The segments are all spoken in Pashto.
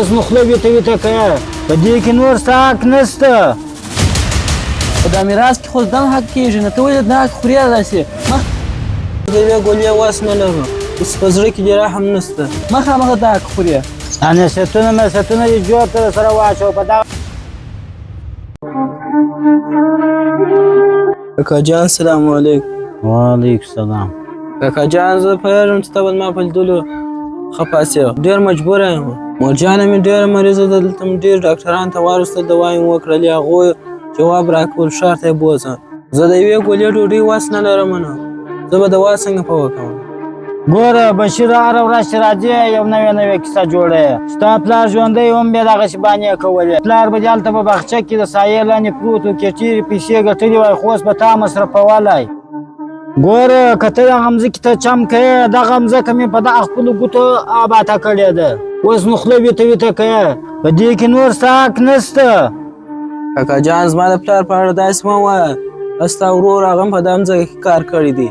اوس نو خوله ویته ویته کوه په دې کې نور ستا حق نشته. په دا میراث کې خو دم حق کېږي نو ته ولې دا حق خورې داسې د یوې ګولې واس نه لرو اوس په زړه کې دې رحم نشته مخامخ دا حق خورې انستونه مستونه دې جوړ کړه سره واچوه په دغه کاکا جان سلام علیکم. وعلیکم سلام. کاکا جان زه پوهېږم چې ته به زما په لیدلو ښه پاڅېږه. ډېر مجبوره یم. مورجانه مې ډېره مریضه ده. دلته مې ډېر ډاکټرانو ته واوښتل دوا یې وکړلې هغو جواب راکول ښار ته یې بوځه. زه د یوې ګولې ډوډۍ وس نه لرم نو زه به دوا څنګه په وکړم. ګوره بشیر هره ورځ چې راځې یو نوې کیسه جوړوې. ستا پلار ژوندی هم بیا دغسې بانې کولې. پلار به دې هلته په باغچه کې د سایې لاندې پروت و کې چیرې پیسې ګټلې وای خو اوس به تا مصرفولی. ګوره که ته دغه مځکې ته چم کوې دغه مځکه مې په دغه خپلو ګوتو آباده کړې ده. اوس نو خوله ویته ویته کوې په دې کې نور ستا حق نشته. کاکا جان زما د پلار په اړه داسې مه وایه. ستا ورور هغه هم په دا مځکه کې کار کړی دی.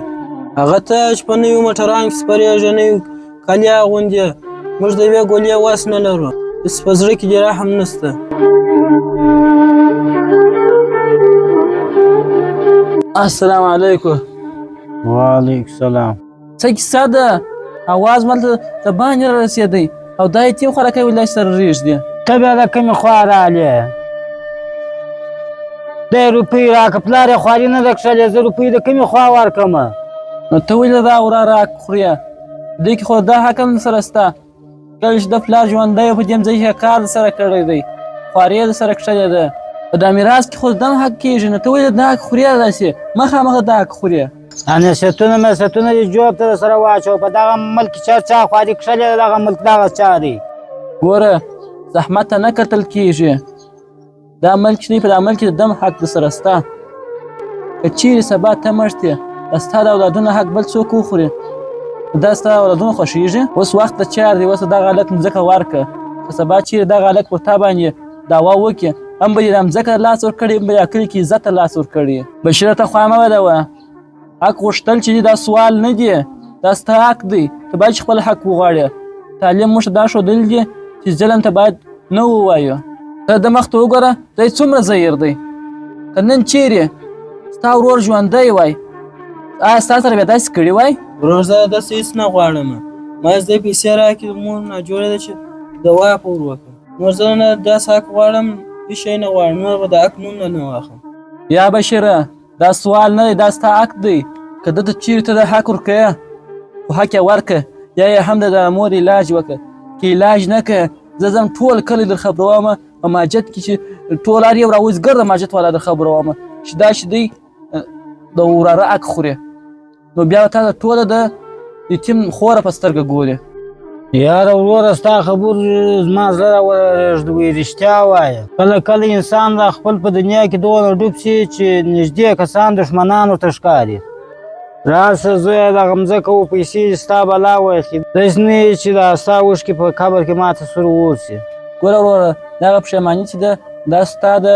هغه ته چې په نویو موټرانو کې سپرېږي نوي کالي اغوندې. موږ د یوې ګولې وس نه لرو. اوس په زړه کې دې رحم نشته. السلام علیکم. وعلیکم سلام. څه کیسه ده اواز مالته د باندې رارسېدی او دا یتیم خوراکی ولې سره رېږدي. ته بیا د کومې خوا رالې؟ دی روپۍ راکړه پلار یې خواري نه ده کښلې زه روپۍ د کومې خوا ورکړمه؟ نو ته ولې دا وراره حق خورې؟ دې کې خو دا حق هم سره شته. کله چې د پلار ژوندی په دې مځکې کې کار سره کړی دی خواري یې سره کښلې ده. په دا میراث کې خو دم حق کېږي نو ته ولې دا حق خورې داسې مخامخ دا حق خورې. انستونه مستونه دې جواب ته سره واچوه په دغه ملک چا خواري کښلې ده دغه ملک دغه چا دی. ګوره زحمت ته نه کتل کېږي. دا ملک چې دی په دا ملک کې د دم حق درسره شته. که چیرې سبا ته مړ شې ستا د اولادونو حق بل څوک وخوري. دا ستا اولادونه خوښېږي. اوس وخت د چار دی. اوس دغه هلک مځکه ورکړه. که سبا چیرې دغه هلک پر تا باندې دعوا وکړي هم به یې دا مځکه لاس ورکړي هم به یې کلي کې عزت ته لاس ورکړي. بشیره ته خوا مه ودوه. حق غوښتل چې دا سوال نه دی. دا ستا حق دی. ته باید چې خپل حق وغواړې. تعلیم موږ ته دا ښودلی دی چې ظلم ته باید نه ووایو. ته د مخ ته وګوره دی څومره زهیر دی. که نن چیرې ستا ورور ژوندی وای آیا ستا سره بیا داسې کړي وای؟ ورور زه داسې هېڅ نه غواړم. ما چې دی پیسې راکړي مور ناجوړه ده چې دوا په ور وکړم. نور زه نه داسې حق غواړم هېڅ شی نه غواړم. نور به د حق نوم نه واخلم. یا بشیره دا سوال نه دی دا ستا حق دی. که ده ته چیرې ته د حق ورکوې خو حق یې ورکړه یا یې هم د مور علاج وکړه. که علاج نه کړه زه ځم ټول کلی در خبرومه په ماجت کې چې ټول هر یو راوزګر د ماجت والا در خبرومه چې دا چې دی د وراره حق خوري. نو بیا تا ته ټوله د یتیم خوره په سترګه ګورې. یاره وروره ستا خبرو زما زړه راورژدوي. رښتیا وایه کله انسان د خپل په دنیا کې دونه ډوب شي چې نږدې کسان دښمنانو ته ښکاري. راشه زویه دغه مځکه و پیسې ستا بلا وایخي. داسې نه یې چې دا ستا اوښکې په قبر کې ماته سور واوسي. ګوره وروره دغه پښیماني چې ده دا ستا د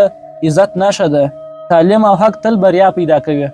عزت نښه ده. تعلیم او حق تل بریا پیدا کوي.